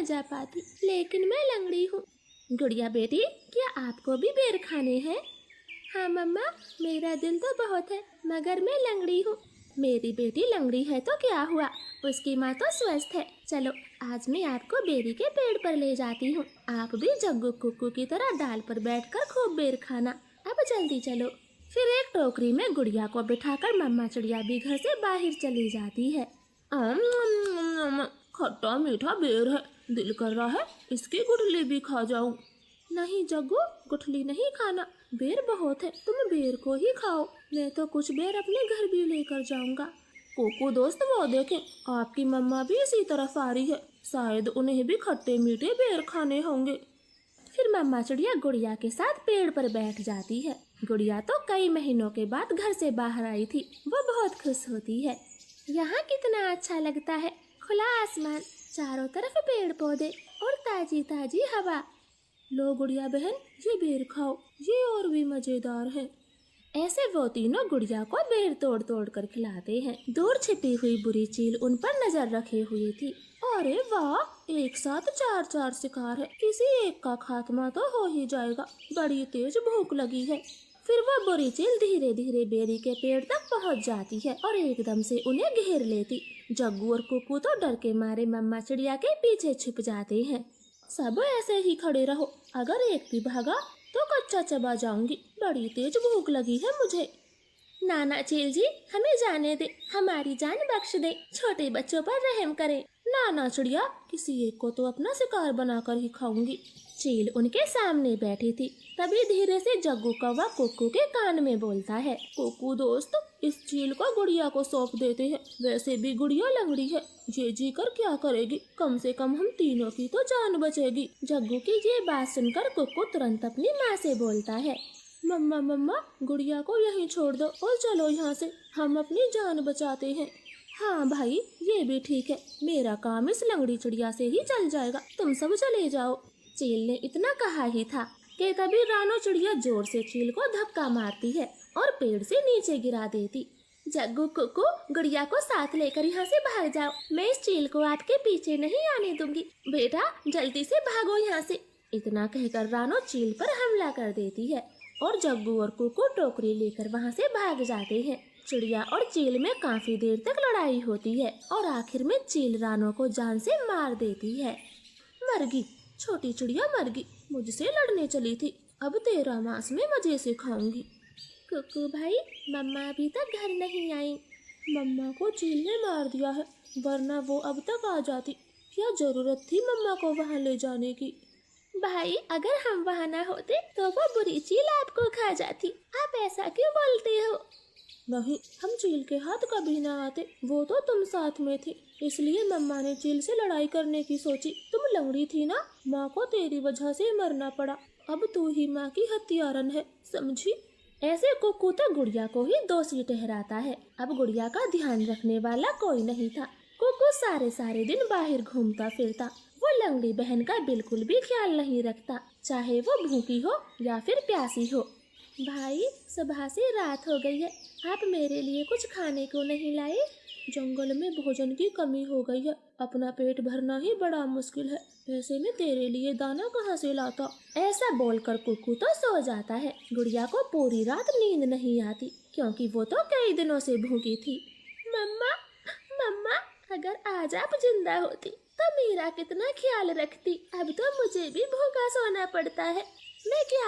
जा पाती, लेकिन मैं लंगड़ी हूँ। गुड़िया बेटी, क्या आपको भी बेर खाने हैं? हाँ मम्मा, मेरा दिल तो बहुत है, मगर मैं लंगड़ी हूँ। मेरी बेटी लंगड़ी है तो क्या हुआ, उसकी माँ तो स्वस्थ है। चलो आज मैं आपको बेरी के पेड़ पर ले जाती हूँ। आप भी जग्गू कुक्कू की तरह डाल पर बैठकर खूब बेर खाना। अब जल्दी चलो। फिर एक टोकरी में गुड़िया को बिठाकर मम्मा चिड़िया भी घर से बाहर चली जाती है। खट्टा मीठा बेर है, दिल कर रहा है इसकी गुठली भी खा जाऊं। नहीं जग्गू, गुठली नहीं खाना, बेर बहुत है, तुम बेर को ही खाओ। मैं तो कुछ बेर अपने घर भी लेकर जाऊंगा। कोको दोस्त, वो देखें, आपकी मम्मा भी इसी तरफ आ रही है, शायद उन्हें भी खट्टे मीठे बेर खाने होंगे। फिर मम्मा चिड़िया गुड़िया के साथ पेड़ पर बैठ जाती है। गुड़िया तो कई महीनों के बाद घर से बाहर आई थी, वो बहुत खुश होती है। यहाँ कितना अच्छा लगता है, खुला आसमान, चारों तरफ पेड़ पौधे और ताजी ताजी हवा। लो गुड़िया बहन, ये बेर खाओ, ये और भी मजेदार है। ऐसे वो तीनों गुड़िया को बेर तोड़ तोड़ कर खिलाते हैं। दूर छिपी हुई बुरी चील उन पर नजर रखे हुए थी। अरे वाह, एक साथ चार चार शिकार है, किसी एक का खात्मा तो हो ही जाएगा, बड़ी तेज भूख लगी है। फिर वो बुरी चील धीरे धीरे बेरी के पेड़ तक पहुंच जाती है और एकदम से उन्हें घेर लेती। जग्गू और कुक्कू तो डर के मारे मम्मा चिड़िया के पीछे छिप जाते हैं। सब ऐसे ही खड़े रहो, अगर एक भी भागा तो कच्चा चबा जाऊंगी, बड़ी तेज भूख लगी है मुझे। नाना चील जी, हमें जाने दे, हमारी जान बख्श दे, छोटे बच्चों पर रहम करें। नाना चिड़िया, किसी एक को तो अपना शिकार बनाकर ही खाऊंगी। चील उनके सामने बैठी थी। तभी धीरे से जग्गू कौवा कुक्कू के कान में बोलता है, कुक्कू दोस्त, इस चील को गुड़िया को सौंप देते हैं, वैसे भी गुड़िया लंगड़ी है, ये जी कर क्या करेगी, कम से कम हम तीनों की तो जान बचेगी। जग्गू की ये बात सुनकर कुक्कू तुरंत अपनी माँ से बोलता है, मम्मा मम्मा, गुड़िया को यहीं छोड़ दो और चलो यहाँ से, हम अपनी जान बचाते हैं। हाँ भाई, ये भी ठीक है, मेरा काम इस लंगड़ी चिड़िया से ही चल जाएगा, तुम सब चले जाओ। चील ने इतना कहा ही था कि तभी रानो चिड़िया जोर से चील को धक्का मारती है और पेड़ से नीचे गिरा देती। जग्गू कुक्कू, गुड़िया को साथ लेकर यहाँ से भाग जाओ, मैं इस चील को आपके पीछे नहीं आने दूंगी, बेटा जल्दी से भागो यहाँ से। इतना कहकर रानो चील पर हमला कर देती है और जग्गू और कुक्कू टोकरी लेकर वहाँ से भाग जाते हैं। चिड़िया और चील में काफी देर तक लड़ाई होती है और आखिर में चील रानो को जान से मार देती है। मरगी, छोटी चिड़िया मरगी, मुझसे लड़ने चली थी, अब तेरा मांस में मजे से खाऊंगी। कुक्कू भाई, मम्मा अभी तक घर नहीं आई। मम्मा को चील ने मार दिया है, वरना वो अब तक आ जाती, क्या जरूरत थी मम्मा को वहाँ ले जाने की। भाई, अगर हम वहाँ ना होते तो वो बुरी चील आपको खा जाती, आप ऐसा क्यों बोलते हो? नहीं, हम चील के हाथ कभी ना आते, वो तो तुम साथ में थी, इसलिए मम्मा ने चील से लड़ाई करने की सोची। तुम लंगड़ी थी ना, माँ को तेरी वजह से मरना पड़ा, अब तू ही माँ की हत्यारन है, समझी? ऐसे कुक्कू तो गुड़िया को ही दोषी ठहराता है। अब गुड़िया का ध्यान रखने वाला कोई नहीं था। कुक्कू सारे सारे दिन बाहर घूमता फिरता, वो लंगड़ी बहन का बिल्कुल भी ख्याल नहीं रखता, चाहे वो भूखी हो या फिर प्यासी हो। भाई, सुबह से रात हो गई है, आप मेरे लिए कुछ खाने को नहीं लाए? जंगल में भोजन की कमी हो गई है, अपना पेट भरना ही बड़ा मुश्किल है, ऐसे में तेरे लिए दाना कहाँ से लाता? ऐसा बोलकर कुक्कू तो सो जाता है। गुड़िया को पूरी रात नींद नहीं आती, क्योंकि वो तो कई दिनों से भूखी थी। मम्मा मम्मा, अगर आज आप जिंदा होती तो मेरा कितना ख्याल रखती, अब तो मुझे भी भूखा सोना पड़ता है, मैं क्या